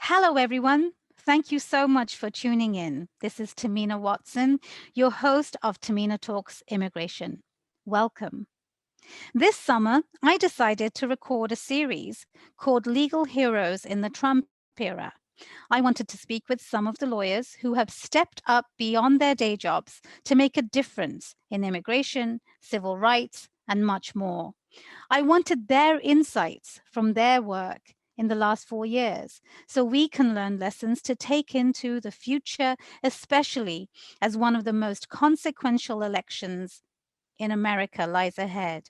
Hello, everyone. Thank you so much for tuning in. This is Tahmina Watson, your host of Tahmina Talks Immigration. Welcome. This summer, I decided to record a series called Legal Heroes in the Trump Era. I wanted to speak with some of the lawyers who have stepped up beyond their day jobs to make a difference in immigration, civil rights, and much more. I wanted their insights from their work in the last 4 years so we can learn lessons to take into the future, especially as one of the most consequential elections in America lies ahead.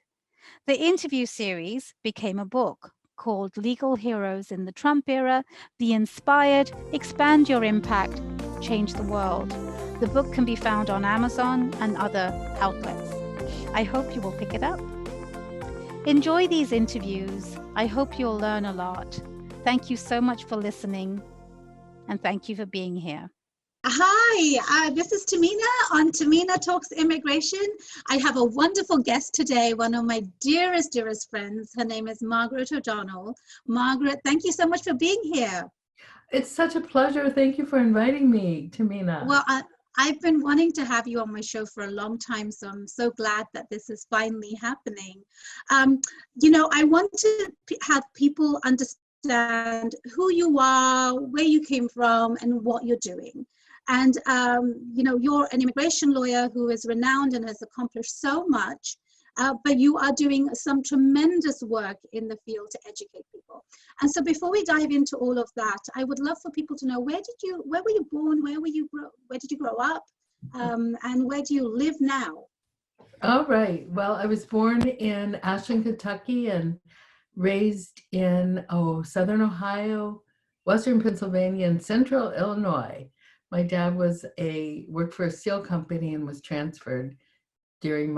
The interview series became a book called Legal Heroes in the Trump Era. Be inspired, expand your impact, change the world. The book can be found on Amazon and other outlets. I hope you will pick it up. Enjoy these interviews. I hope you'll learn a lot. Thank you so much for listening, and thank you for being here. Hi, this is Tahmina on Tahmina Talks Immigration. I have a wonderful guest today, one of my dearest friends. Her name is Margaret O'Donnell. Margaret, thank you so much for being here. It's such a pleasure. Thank you for inviting me, Tahmina. Well, I've been wanting to have you on my show for a long time, so I'm so glad that this is finally happening. I want to have people understand who you are, where you came from, and what you're doing. And, you're an immigration lawyer who is renowned and has accomplished so much, but you are doing some tremendous work in the field to educate people. And so before we dive into all of that, I would love for people to know, where were you born? Where did you grow up? And where do you live now? All right. Well, I was born in Ashland, Kentucky, and raised in Southern Ohio, Western Pennsylvania, and Central Illinois. My dad worked for a steel company and was transferred during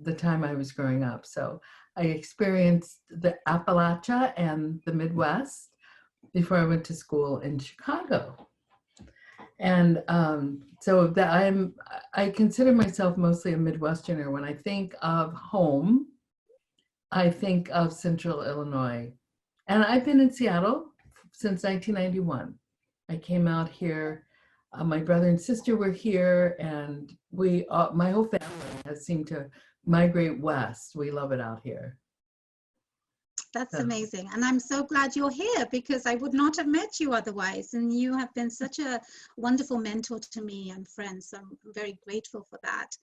the time I was growing up. So I experienced the Appalachia and the Midwest before I went to school in Chicago. And so that I consider myself mostly a Midwesterner. When I think of home, I think of Central Illinois. And I've been in Seattle since 1991. I came out here, my brother and sister were here, and my whole family has seemed to migrate west. We love it out here. That's amazing. And I'm so glad you're here, because I would not have met you otherwise. And you have been such a wonderful mentor to me and friends. So I'm very grateful for that.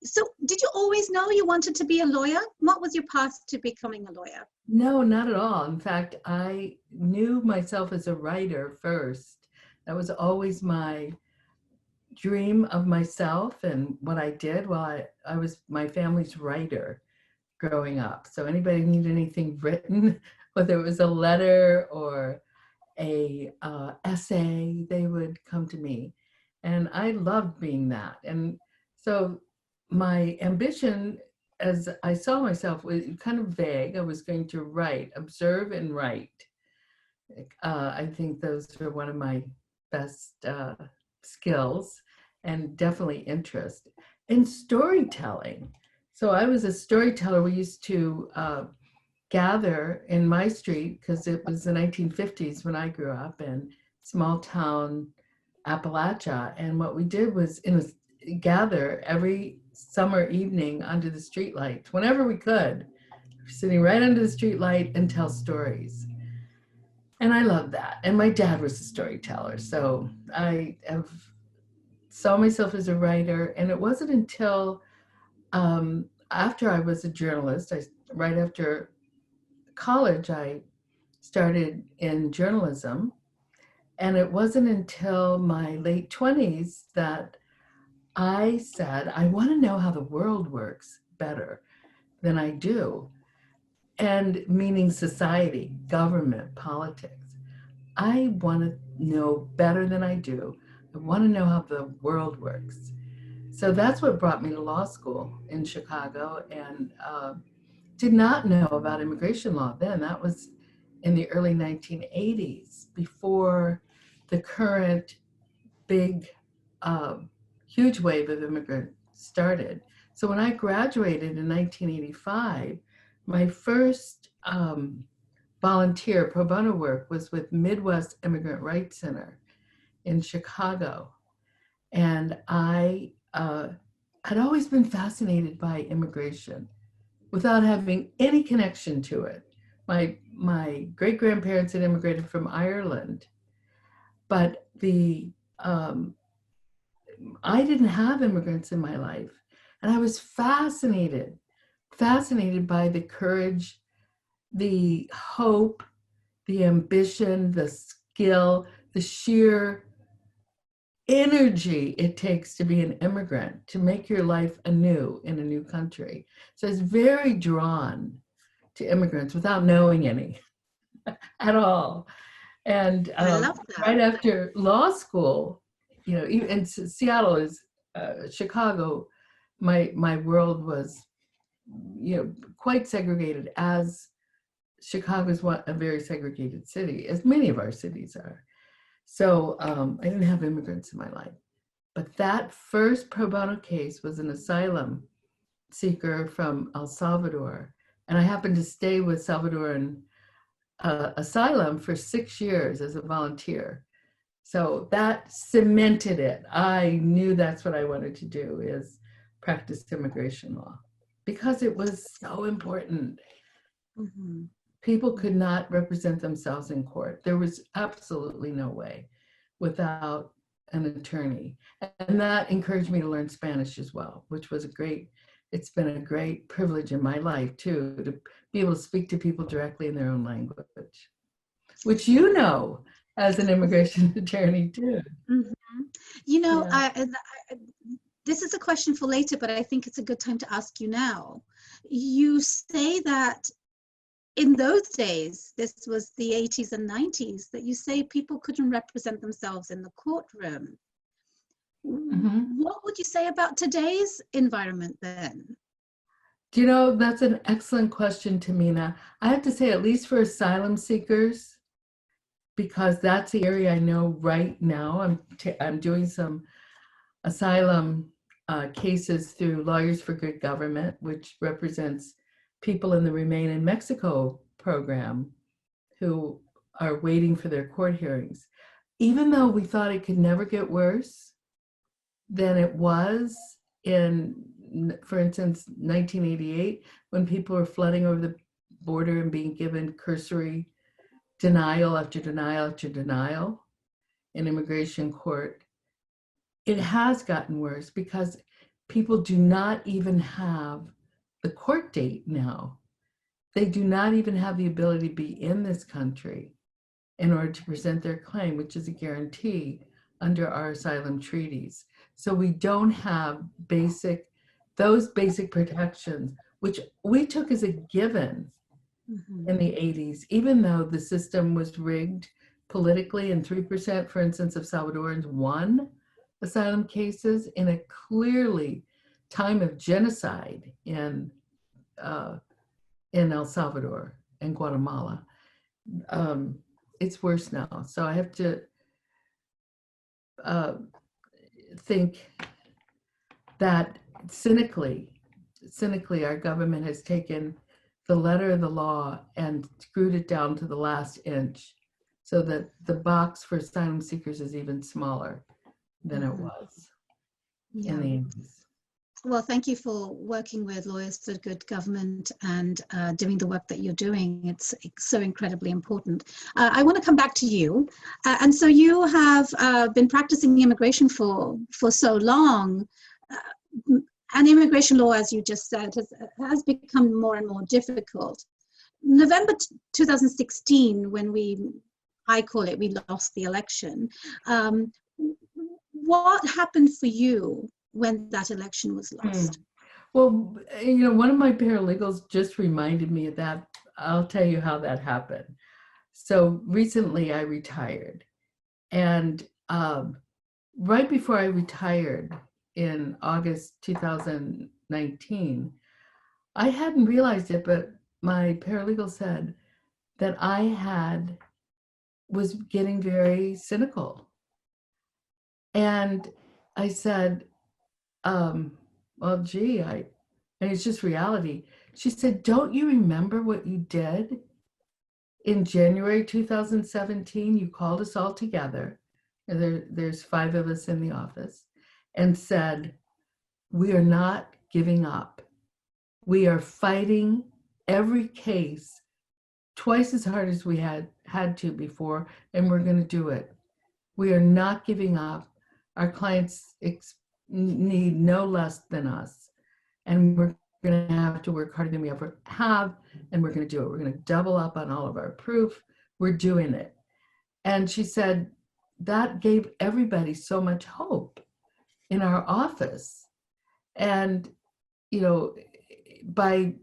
So did you always know you wanted to be a lawyer? What was your path to becoming a lawyer? No, not at all. In fact, I knew myself as a writer first. That was always my dream of myself and what I did. Well, I was my family's writer growing up. So anybody need anything written, whether it was a letter or a essay, they would come to me. And I loved being that. And so my ambition, as I saw myself, was kind of vague. I was going to write, observe and write. I think those are one of my best skills, and definitely interest in storytelling. So I was a storyteller. We used to gather in my street, because it was the 1950s when I grew up in small town Appalachia. And what we did was gather every summer evening under the streetlight, whenever we could, sitting right under the streetlight and tell stories. And I loved that. And my dad was a storyteller. So I saw myself as a writer. And it wasn't until after I was a journalist, right after college, I started in journalism. And it wasn't until my late 20s that I said, I want to know how the world works better than I do. And meaning society, government, politics. I want to know better than I do. I want to know how the world works. So that's what brought me to law school in Chicago, and did not know about immigration law then. That was in the early 1980s, before the current big, huge wave of immigrants started. So when I graduated in 1985, my first volunteer pro bono work was with Midwest Immigrant Rights Center in Chicago. And I had always been fascinated by immigration without having any connection to it. My great-grandparents had immigrated from Ireland, but I didn't have immigrants in my life. And I was fascinated by the courage, the hope, the ambition, the skill, the sheer energy it takes to be an immigrant, to make your life anew in a new country. So I was very drawn to immigrants without knowing any at all. And I love that. right after law school, you know, and Seattle is Chicago, my world was, you know, quite segregated, as Chicago is a very segregated city, as many of our cities are. So I didn't have immigrants in my life. But that first pro bono case was an asylum seeker from El Salvador. And I happened to stay with Salvadoran asylum for 6 years as a volunteer. So that cemented it. I knew that's what I wanted to do, is practice immigration law, because it was so important. Mm-hmm. People could not represent themselves in court. There was absolutely no way without an attorney. And that encouraged me to learn Spanish as well, which was it's been a great privilege in my life too, to be able to speak to people directly in their own language, which you know as an immigration attorney too. Mm-hmm. You know, Yeah. this is a question for later, but I think it's a good time to ask you now. You say that in those days, this was the 80s and 90s, that you say people couldn't represent themselves in the courtroom. Mm-hmm. What would you say about today's environment then? Do you know, that's an excellent question, Tahmina. I have to say, at least for asylum seekers, because that's the area I know right now. I'm doing some asylum cases through Lawyers for Good Government, which represents people in the Remain in Mexico program who are waiting for their court hearings. Even though we thought it could never get worse than it was in, for instance, 1988, when people were flooding over the border and being given cursory denial after denial after denial in immigration court, it has gotten worse because people do not even have the court date now. They do not even have the ability to be in this country in order to present their claim, which is a guarantee under our asylum treaties. So we don't have those basic protections, which we took as a given in the 80s, even though the system was rigged politically, and 3%, for instance, of Salvadorans won asylum cases in a clearly time of genocide in El Salvador and Guatemala. It's worse now. So I have to think that cynically, our government has taken the letter of the law and screwed it down to the last inch, so that the box for asylum seekers is even smaller than it was in the 80s. Well, thank you for working with Lawyers for Good Government and doing the work that you're doing. It's so incredibly important. I want to come back to you. And so you have been practicing immigration for so long. And immigration law, as you just said, has become more and more difficult. November 2016, when we lost the election. What happened for you when that election was lost? Well, you know, one of my paralegals just reminded me of that. I'll tell you how that happened. So recently I retired, and right before I retired in August 2019, I hadn't realized it, but my paralegal said that I was getting very cynical. And I said, well, gee, and it's just reality. She said, don't you remember what you did in January 2017, you called us all together, and there's 5 of us in the office, and said, we are not giving up. We are fighting every case twice as hard as we had to before, and we're going to do it. We are not giving up. Our clients need no less than us, and we're going to have to work harder than we ever have, and we're going to do it. We're going to double up on all of our proof. We're doing it. And she said that gave everybody so much hope in our office. And, you know, by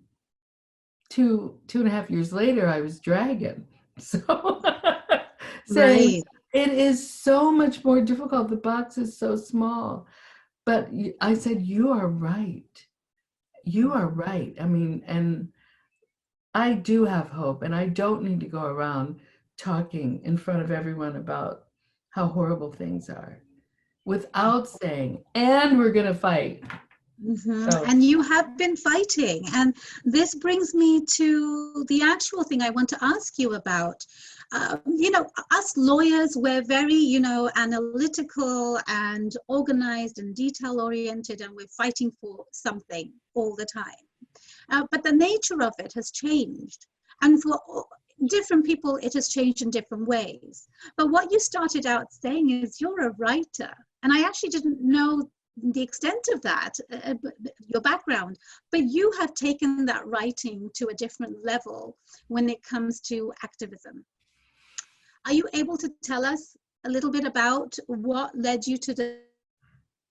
two and a half years later, I was dragging. So saying, Right. it is so much more difficult. The box is so small. But I said, you are right. You are right. I mean, and I do have hope, and I don't need to go around talking in front of everyone about how horrible things are without saying, and we're going to fight. So, And you have been fighting. And this brings me to the actual thing I want to ask you about. You know, us lawyers, we're very, you know, analytical and organized and detail oriented, and we're fighting for something all the time. But the nature of it has changed. And for different people, it has changed in different ways. But what you started out saying is you're a writer. And I actually didn't know the extent of that, your background, but you have taken that writing to a different level when it comes to activism. Are you able to tell us a little bit about what led you to the...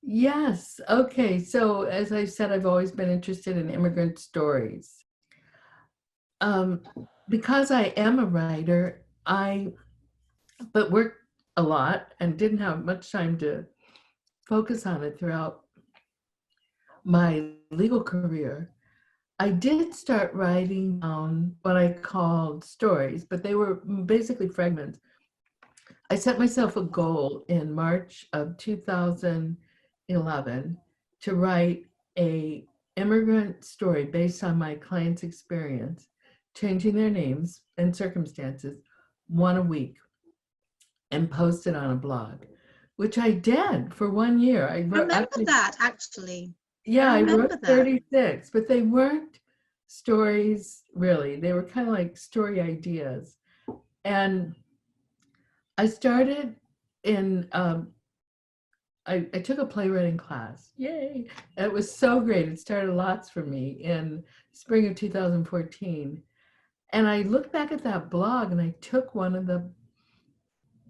yes. Okay. So as I said, I've always been interested in immigrant stories. Because I am a writer, but worked a lot and didn't have much time to focus on it throughout my legal career. I did start writing down what I called stories, but they were basically fragments. I set myself a goal in March of 2011 to write an immigrant story based on my clients' experience, changing their names and circumstances, one a week, and post it on a blog, which I did for 1 year. I remember that, actually. Yeah, I wrote 36, but they weren't stories really. They were kind of like story ideas. And I started in, I took a playwriting class. Yay. It was so great. It started lots for me in spring of 2014. And I looked back at that blog and I took one of the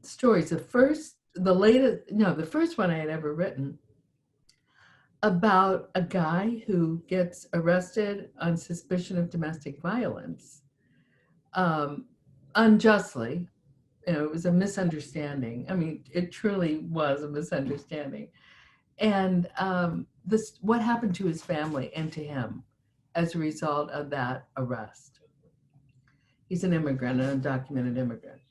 stories, the first one I had ever written, about a guy who gets arrested on suspicion of domestic violence, unjustly. You know, it was a misunderstanding. I mean, it truly was a misunderstanding. And what happened to his family and to him as a result of that arrest. He's an immigrant, an undocumented immigrant.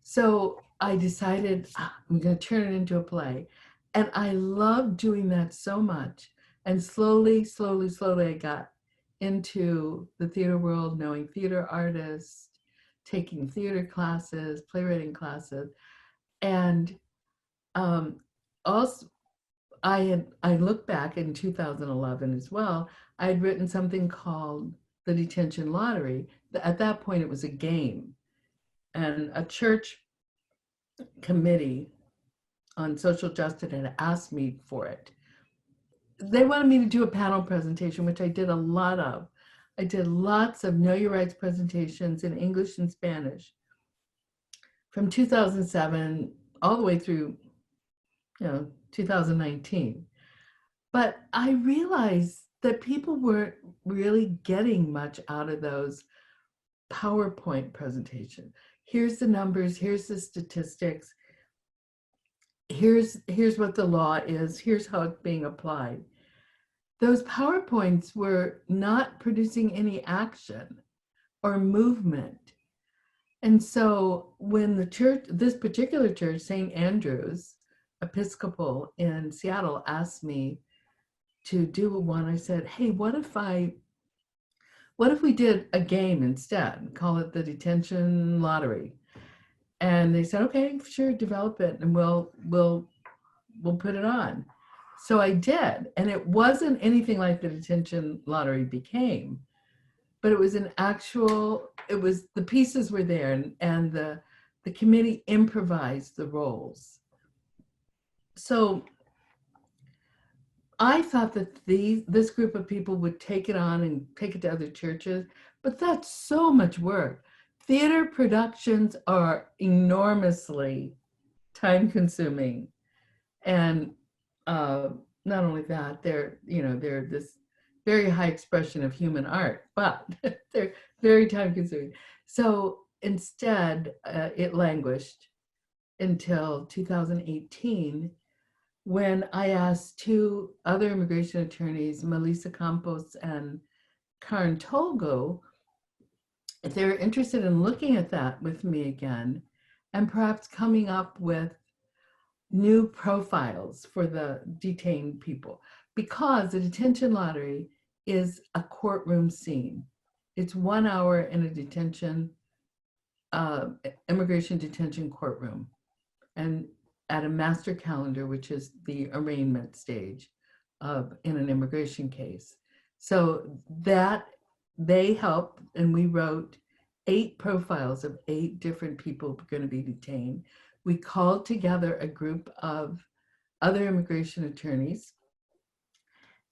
So I decided I'm going to turn it into a play. And I loved doing that so much. And slowly, I got into the theater world, knowing theater artists, taking theater classes, playwriting classes. And also, I look back in 2011 as well, I had written something called the Detention Lottery. At that point, it was a game. And a church committee on social justice had asked me for it. They wanted me to do a panel presentation, which I did a lot of. I did lots of Know Your Rights presentations in English and Spanish from 2007 all the way through, 2019. But I realized that people weren't really getting much out of those PowerPoint presentations. Here's the numbers, here's the statistics, here's what the law is, here's how it's being applied. Those PowerPoints were not producing any action or movement. And so when the church, this particular church, St. Andrew's Episcopal in Seattle, asked me to do one, I said, hey, what if I what if we did a game instead, call it the Detention Lottery? And they said, okay, sure, develop it, and we'll put it on. So I did, and it wasn't anything like the Detention Lottery became, but it was the pieces were there, and the committee improvised the roles. So I thought that this group of people would take it on and take it to other churches, but that's so much work. Theater productions are enormously time consuming, and not only that, they're this very high expression of human art, but they're very time consuming. So instead, it languished until 2018, when I asked two other immigration attorneys, Melissa Campos and Karen Tolgo, if they were interested in looking at that with me again, and perhaps coming up with new profiles for the detained people, because the Detention Lottery is a courtroom scene. It's 1 hour in a immigration detention courtroom, and at a master calendar, which is the arraignment stage in an immigration case. So that they helped, and we wrote 8 profiles of 8 different people going to be detained. We called together a group of other immigration attorneys,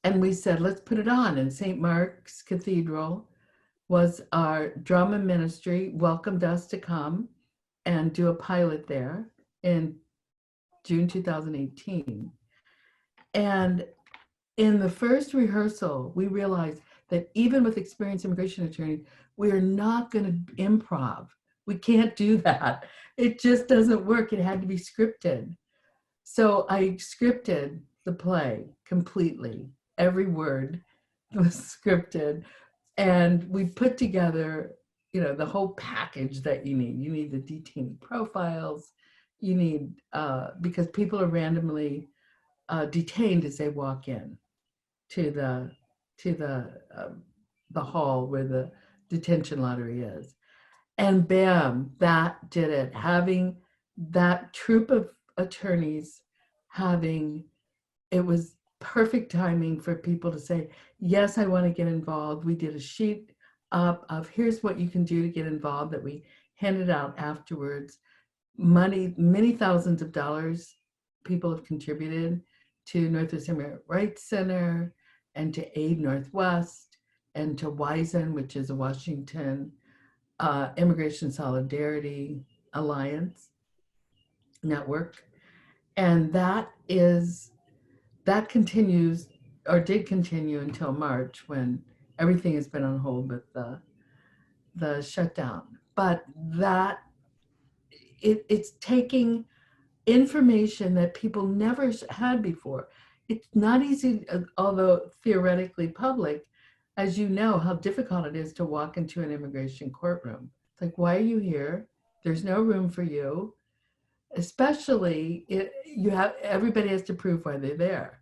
and we said, let's put it on. And St. Mark's Cathedral was our drama ministry, welcomed us to come and do a pilot there in June 2018. And in the first rehearsal, we realized that even with experienced immigration attorneys, we are not going to improv. We can't do that. It just doesn't work. It had to be scripted. So I scripted the play completely. Every word was scripted. And we put together, the whole package that you need. You need the detainee profiles. You need, because people are randomly detained as they walk in to the hall where the detention lottery is. And bam, that did it. Having that troop of attorneys, it was perfect timing for people to say, yes, I want to get involved. We did a sheet up of here's what you can do to get involved that we handed out afterwards. Money, many thousands of dollars people have contributed to Northwest Immigrant Rights Center and to Aid Northwest and to WISN, which is a Washington Immigration Solidarity Alliance network. And that continues, or did continue, until March, when everything has been on hold with the shutdown. But it's taking information that people never had before. It's not easy, although theoretically public, as you know, how difficult it is to walk into an immigration courtroom. It's like, why are you here? There's no room for you. Especially, everybody has to prove why they're there.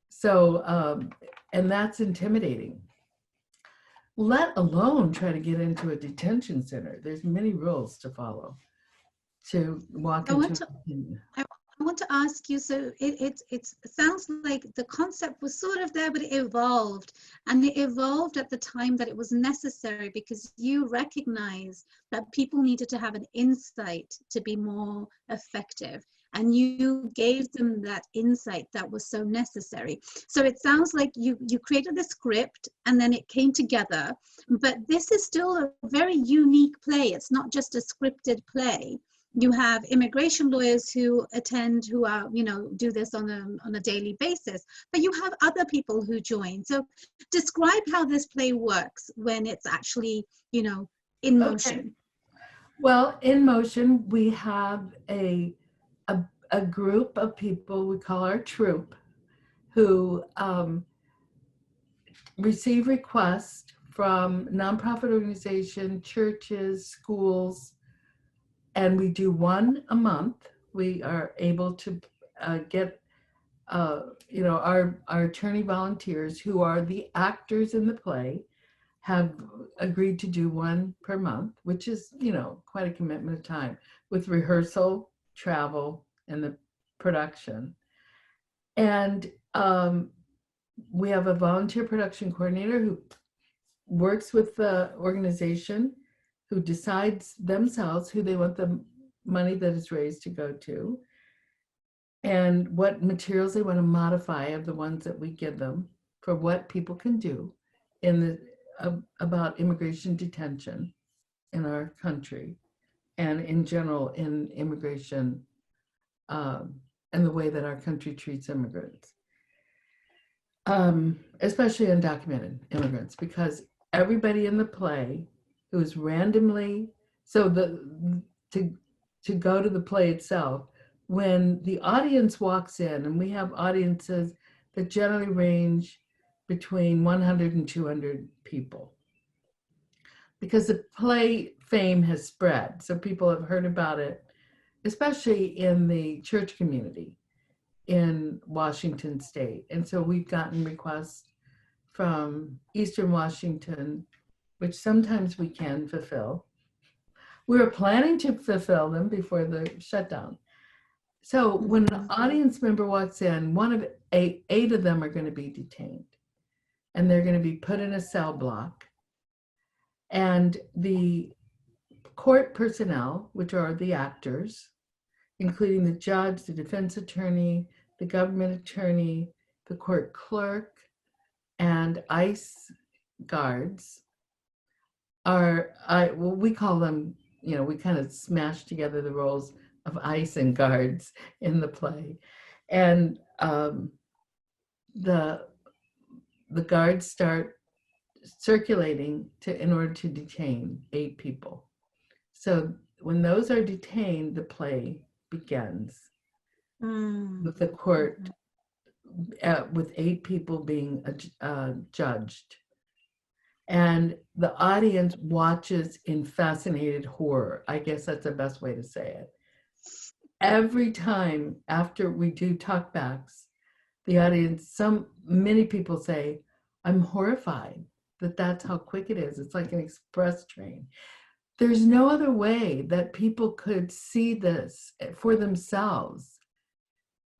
So, and that's intimidating. Let alone try to get into a detention center. There's many rules to follow to walk into. I want to ask you, so it sounds like the concept was sort of there, but it evolved. And it evolved at the time that it was necessary, because you recognize that people needed to have an insight to be more effective. And you gave them that insight that was so necessary. So it sounds like you created the script and then it came together. But this is still a very unique play. It's not just a scripted play. You have immigration lawyers who attend, who are, do this on a daily basis, but you have other people who join. So describe how this play works when it's actually, in motion. Okay. Well, in motion, we have a group of people we call our troupe, who receive requests from nonprofit organizations, churches, schools, and we do one a month. We are able to get, our attorney volunteers, who are the actors in the play, have agreed to do one per month, which is, quite a commitment of time with rehearsal, travel, and the production. And we have a volunteer production coordinator who works with the organization, who decides themselves who they want the money that is raised to go to, and what materials they want to modify of the ones that we give them for what people can do about immigration detention in our country, and in general in immigration, and the way that our country treats immigrants, especially undocumented immigrants, because everybody in the play who's randomly, to go to the play itself, when the audience walks in, and we have audiences that generally range between 100 and 200 people, because the play fame has spread. So people have heard about it, especially in the church community in Washington State. And so we've gotten requests from Eastern Washington, which sometimes we can fulfill. We were planning to fulfill them before the shutdown. So when an audience member walks in, one of eight of them are going to be detained, and they're going to be put in a cell block. And the court personnel, which are the actors, including the judge, the defense attorney, the government attorney, the court clerk, and ICE guards, we call them, we kind of smash together the roles of ICE and guards in the play. And the guards start circulating in order to detain 8 people. So when those are detained, the play begins with the court, with 8 people being judged. And the audience watches in fascinated horror. I guess that's the best way to say it. Every time after we do talkbacks, the audience, many people say, I'm horrified that's how quick it is. It's like an express train. There's no other way that people could see this for themselves.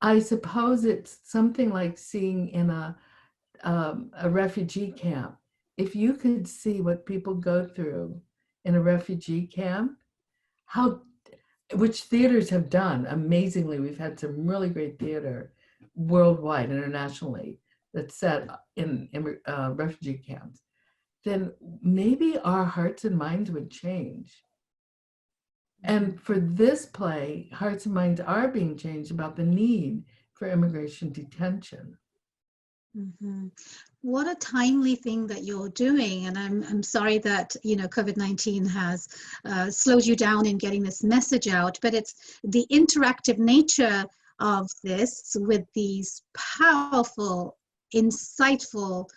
I suppose it's something like seeing in a refugee camp. If you could see what people go through in a refugee camp, which theaters have done, amazingly, we've had some really great theater worldwide, internationally, that's set in refugee camps, then maybe our hearts and minds would change. And for this play, hearts and minds are being changed about the need for immigration detention. Mm-hmm. What a timely thing that you're doing, and I'm sorry that COVID-19 has slowed you down in getting this message out. But it's the interactive nature of this with these powerful, insightful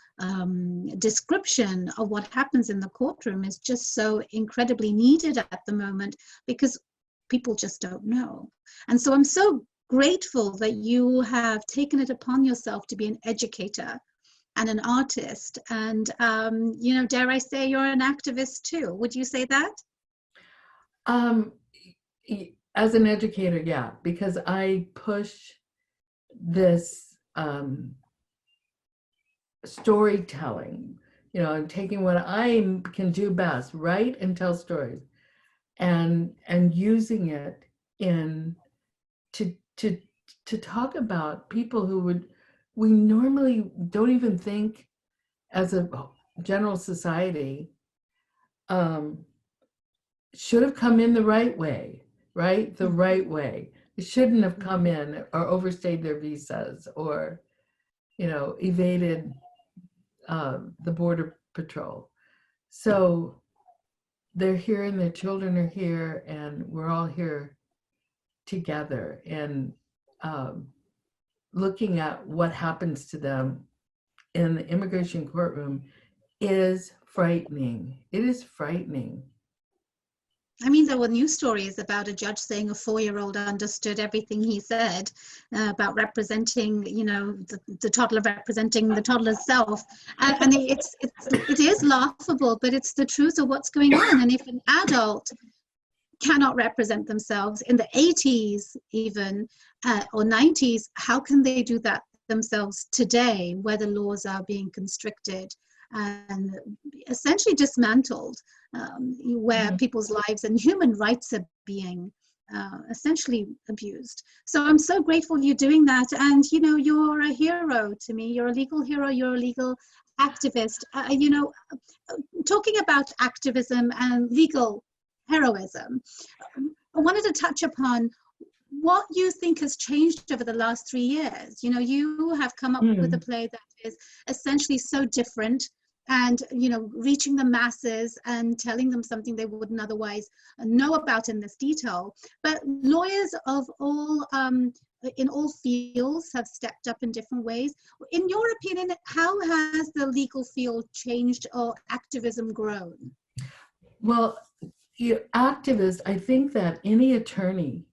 description of what happens in the courtroom is just so incredibly needed at the moment, because people just don't know. And so I'm so grateful that you have taken it upon yourself to be an educator and an artist, and dare I say, you're an activist too. Would you say that? As an educator, yeah, because I push this storytelling, I'm taking what I can do best, write and tell stories, and using it to talk about people who we normally don't even think, as a general society, should have come in the right way, right? The right way. It shouldn't have come in or overstayed their visas or, evaded the border patrol. So they're here and their children are here, and we're all here together, and looking at what happens to them in the immigration courtroom is frightening. It is frightening. I mean, there were news stories about a judge saying a 4-year-old understood everything he said about representing, you know, the toddler representing the toddler's self. And it is laughable, but it's the truth of what's going on. And if an adult cannot represent themselves in the 80s even, or 90s, how can they do that themselves today, where the laws are being constricted and essentially dismantled, where people's lives and human rights are being essentially abused. So I'm so grateful you're doing that. And, you know, you're a hero to me. You're a legal hero. You're a legal activist. You know, talking about activism and legal heroism, I wanted to touch upon what you think has changed over the last 3 years. You know, you have come up with a play that is essentially so different and, you know, reaching the masses and telling them something they wouldn't otherwise know about in this detail. But lawyers of all, in all fields have stepped up in different ways. In your opinion, how has the legal field changed or activism grown? Well, activists, I think that any attorney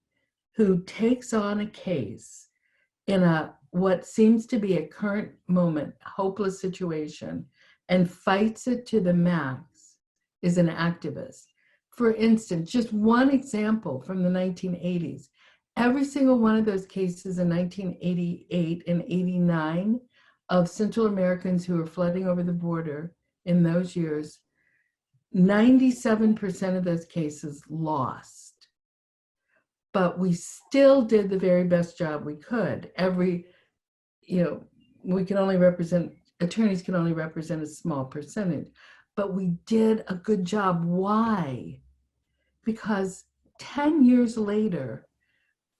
who takes on a case in what seems to be a current moment, hopeless situation, and fights it to the max is an activist. For instance, just one example from the 1980s, every single one of those cases in 1988 and 89 of Central Americans who were flooding over the border in those years, 97% of those cases lost. But we still did the very best job we could. We can only represent, attorneys can only represent a small percentage, but we did a good job. Why? Because 10 years later,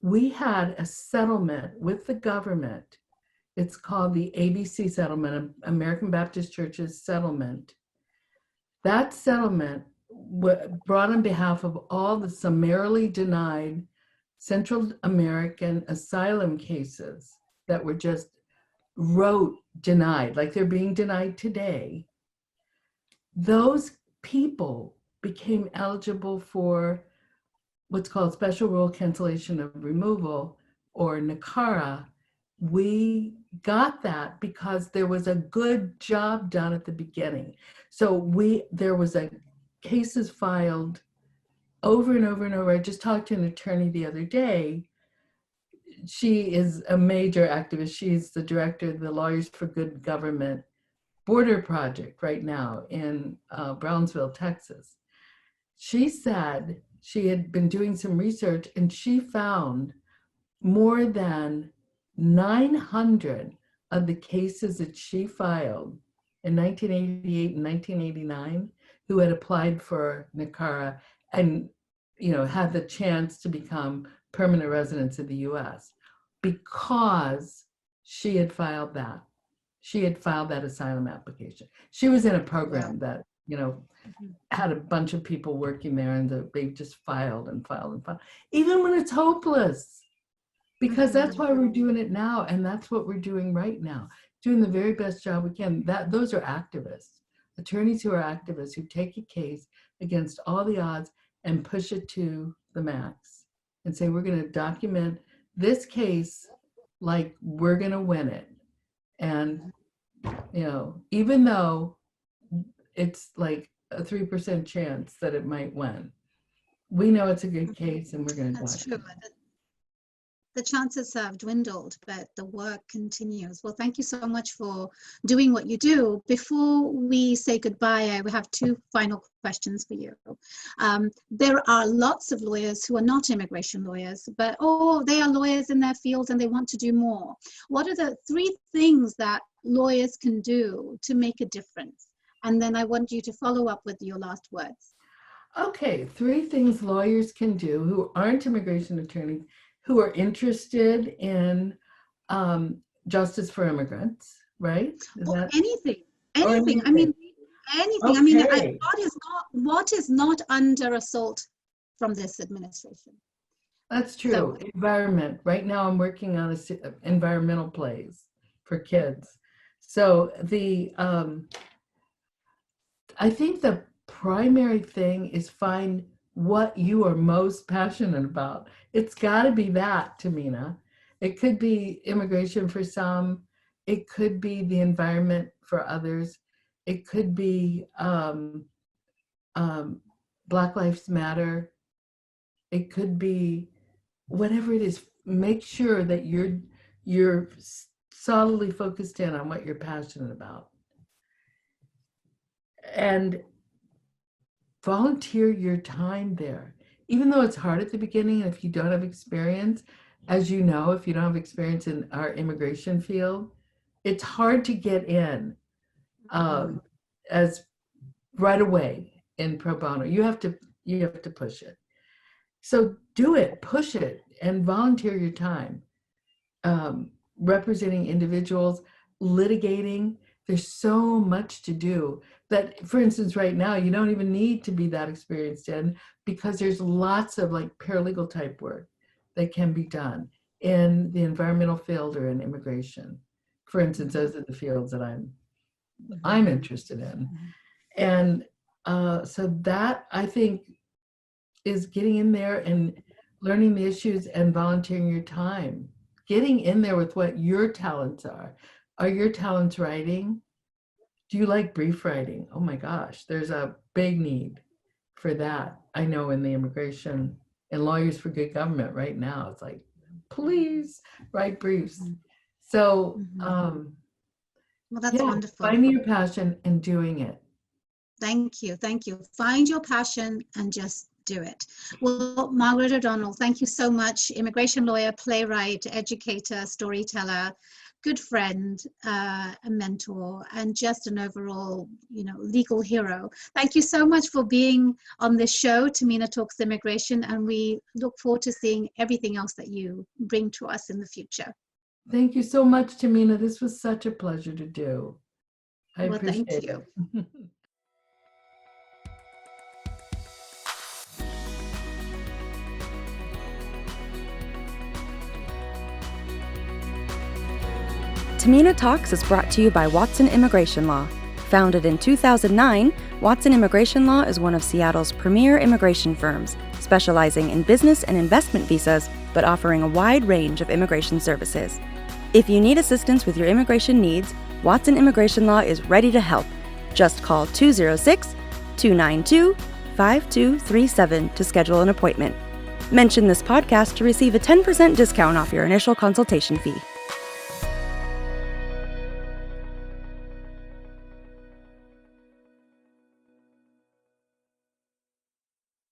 we had a settlement with the government. It's called the ABC settlement, American Baptist Church's settlement. That settlement brought on behalf of all the summarily denied Central American asylum cases that were just denied, like they're being denied today. Those people became eligible for what's called special rule cancellation of removal, or NACARA. We got that because there was a good job done at the beginning. So there was cases filed over and over and over. I just talked to an attorney the other day. She is a major activist. She's the director of the Lawyers for Good Government border project right now in Brownsville, Texas. She said she had been doing some research and she found more than 900 of the cases that she filed in 1988 and 1989 who had applied for NACARA and, you know, had the chance to become permanent residents of the US because she had filed that. She had filed that asylum application. She was in a program that, you know, had a bunch of people working there, and they just filed and filed and filed, even when it's hopeless. Because that's why we're doing it now, and that's what we're doing right now, doing the very best job we can. Those are activists, attorneys who are activists, who take a case against all the odds and push it to the max and say, we're going to document this case like we're going to win it. And, you know, even though it's like a 3% chance that it might win, we know it's a good case and we're going to do it. That's true. The chances have dwindled, but the work continues. Well, thank you so much for doing what you do. Before we say goodbye, I have 2 final questions for you. There are lots of lawyers who are not immigration lawyers, but they are lawyers in their fields and they want to do more. What are the 3 things that lawyers can do to make a difference? And then I want you to follow up with your last words. Okay, 3 things lawyers can do who aren't immigration attorneys, who are interested in justice for immigrants, right? Anything. I mean, anything. Okay. I mean, what is not under assault from this administration? That's true. So, environment. Right now, I'm working on environmental plays for kids. So I think the primary thing is find what you are most passionate about. It's got to be that, Tahmina. It could be immigration for some. It could be the environment for others. It could be Black Lives Matter. It could be whatever it is. Make sure that you're solidly focused in on what you're passionate about. And volunteer your time there. Even though it's hard at the beginning, and if you don't have experience, as you know, if you don't have experience in our immigration field, it's hard to get in as right away in pro bono. You have to push it. So do it, push it, and volunteer your time. Representing individuals, litigating. There's so much to do that, for instance, right now, you don't even need to be that experienced in, because there's lots of like paralegal type work that can be done in the environmental field or in immigration. For instance, those are the fields that I'm interested in. And so that, I think, is getting in there and learning the issues and volunteering your time, getting in there with what your talents are. Are your talents writing? Do you like brief writing? Oh my gosh, there's a big need for that. I know in the immigration and Lawyers for Good Government right now, it's like, please write briefs. So, well, that's wonderful. Finding your passion and doing it. Thank you. Thank you. Find your passion and just do it. Well, Margaret O'Donnell, thank you so much. Immigration lawyer, playwright, educator, storyteller, good friend, a mentor, and just an overall, legal hero. Thank you so much for being on this show, Tahmina Talks Immigration, and we look forward to seeing everything else that you bring to us in the future. Thank you so much, Tahmina. This was such a pleasure to do. I appreciate thank you. it. Tahmina Talks is brought to you by Watson Immigration Law. Founded in 2009, Watson Immigration Law is one of Seattle's premier immigration firms, specializing in business and investment visas, but offering a wide range of immigration services. If you need assistance with your immigration needs, Watson Immigration Law is ready to help. Just call 206-292-5237 to schedule an appointment. Mention this podcast to receive a 10% discount off your initial consultation fee.